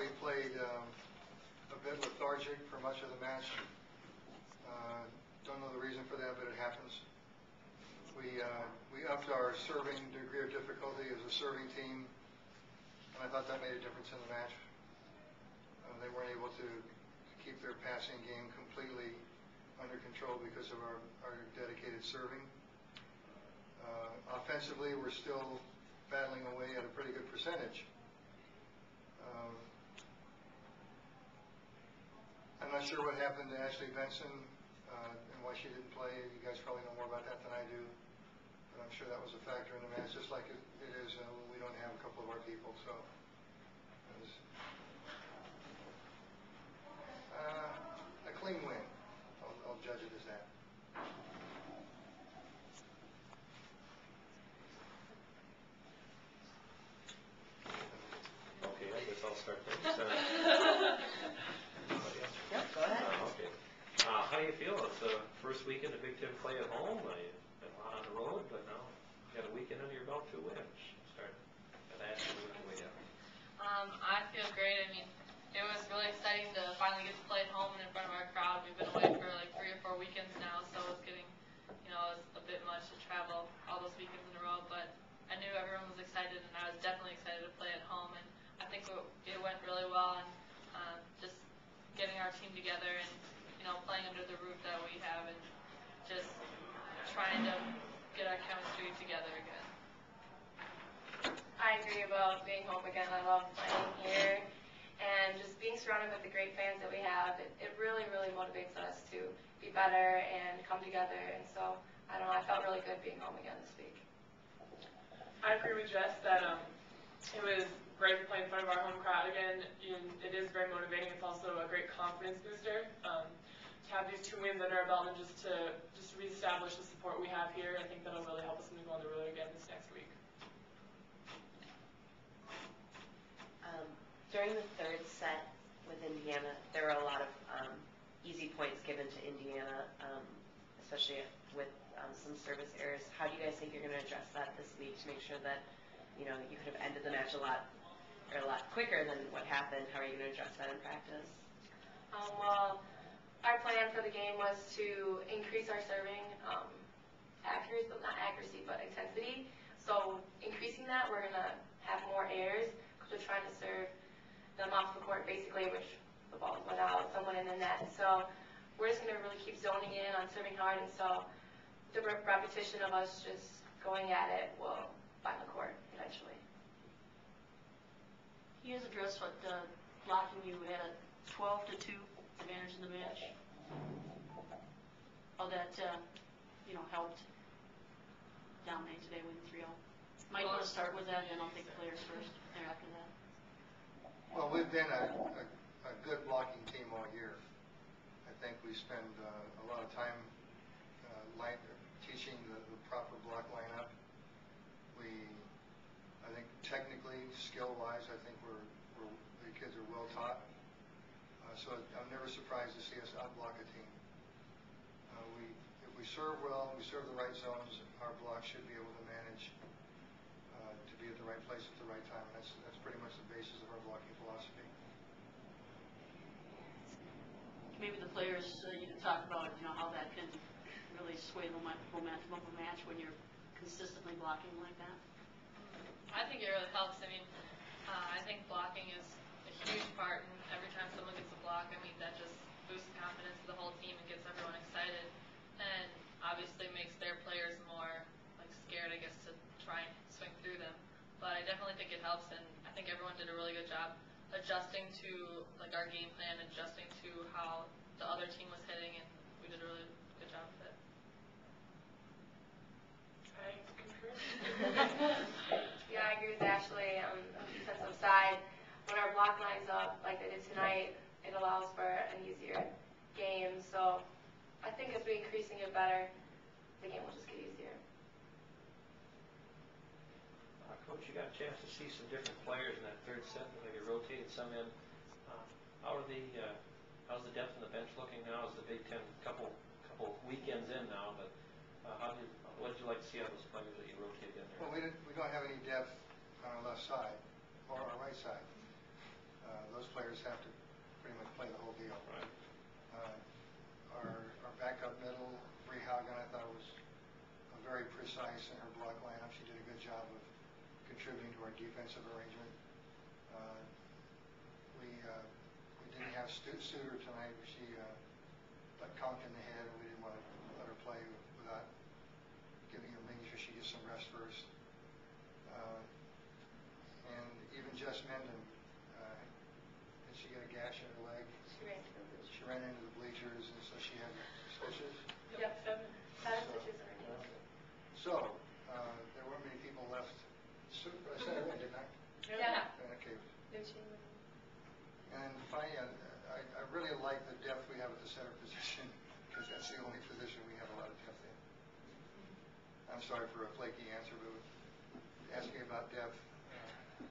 we played a bit lethargic for much of the match. Don't know the reason for that, but it happens. We upped our serving degree of difficulty as a serving team, and I thought that made a difference in the match. They weren't able to keep their passing game completely under control because of our dedicated serving. Offensively, we're still battling away at a pretty good percentage. I'm not sure what happened to Ashley Benson and why she didn't play. You guys probably know more about that than I do. But I'm sure that was a factor in the match, just like it is when we don't have a couple of our people. So it was a clean win. I'll judge it as that. Okay, I guess I'll start there. Yeah, go ahead. Okay. How do you feel? It's the first weekend of Big Ten play at home. You've been a lot on the road, but now you got a weekend under your belt to win. Start at Ashley working way up. I feel great. I mean, it was really exciting to finally get to play at home and in front of our crowd. We've been away for like 3 or 4 weekends now, so it's getting, it's a bit much to travel all those weekends in a row. But I knew everyone was excited, and I was definitely excited to play at home. And I think it went really well, and just getting our team together and playing under the roof that we have, and just trying to get our chemistry together again. I agree about being home again. I love playing here, and just being surrounded with the great fans that we have. It really, really motivates us to be better and come together. And so, I don't know, I felt really good being home again this week. I agree with Jess that it was great to play in front of our home crowd again. It is very motivating. It's also a great confidence booster. To have these 2 wins under our belt and just to reestablish the support we have here, I think that'll really help us when we go on the road again this next week. During the 3rd set with Indiana, there were a lot of easy points given to Indiana, especially with some service errors. How do you guys think you're going to address that this week to make sure that you could have ended the match a lot quicker than what happened? How are you going to address that in practice? Well, our plan for the game was to increase our serving accuracy, but intensity. So increasing that, we're going to have more errors because we're trying to serve them off the court basically, which the ball went out, someone in the net. So we're just going to really keep zoning in on serving hard, and so the repetition of us just going at it will find the court eventually. He has addressed what blocking you had a 12-2 advantage in the match. How that helped dominate today, win 3-0. Might want to start with that, and I'll take the players first after that. Well, we've been a good blocking team all year. I think we spend a lot of time teaching the proper block lineup. I think technically, skill-wise, I think the kids are well taught. So I'm never surprised to see us outblock a team. If we serve well, we serve the right zones, our block should be able to manage to be at the right place at the right time. And that's pretty much the basis of our blocking philosophy. Maybe the players, you can talk about how that can really sway the momentum of a match when you're consistently blocking like that. I think it really helps. I mean, I think blocking is a huge part, and every time someone gets a block, I mean, that just boosts the confidence of the whole team and gets everyone excited, and obviously makes their players more scared, I guess, to try and swing through them. But I definitely think it helps, and I think everyone did a really good job adjusting to our game plan, adjusting to how the other team was hitting, and we did a really good job with it. I concur. Yeah, I agree with Ashley on the defensive side. When our block lines up like they did tonight, it allows for an easier game. So I think as we increasing it better, the game will just get easier. Coach, you got a chance to see some different players in that 3rd set. Maybe rotated some in. How's the depth on the bench looking now? Is the Big Ten couple weekends in now? But what did you like to see out of those players that you rotated in there? Well, we don't have any depth on our left side or our right side. Those players have to pretty much play the whole deal. Right. Our backup middle, Bree Haugen, I thought was very precise in her block lineup. She did a good job of contributing to our defensive arrangement. We didn't have Suter tonight, but she got conked in the head, and we didn't want to let her play without making sure she gets some rest first. And even Jess Menden, did she get a gash in her leg? She ran into the bleachers, and so she had stitches. Yep, 7 So- stitches in her knee. So, there weren't many people left. I said it, didn't I? Yeah. Okay. Nucci. And finally, I really like the depth we have at the center position, because that's the only position we have a lot of depth in. I'm sorry for a flaky answer, but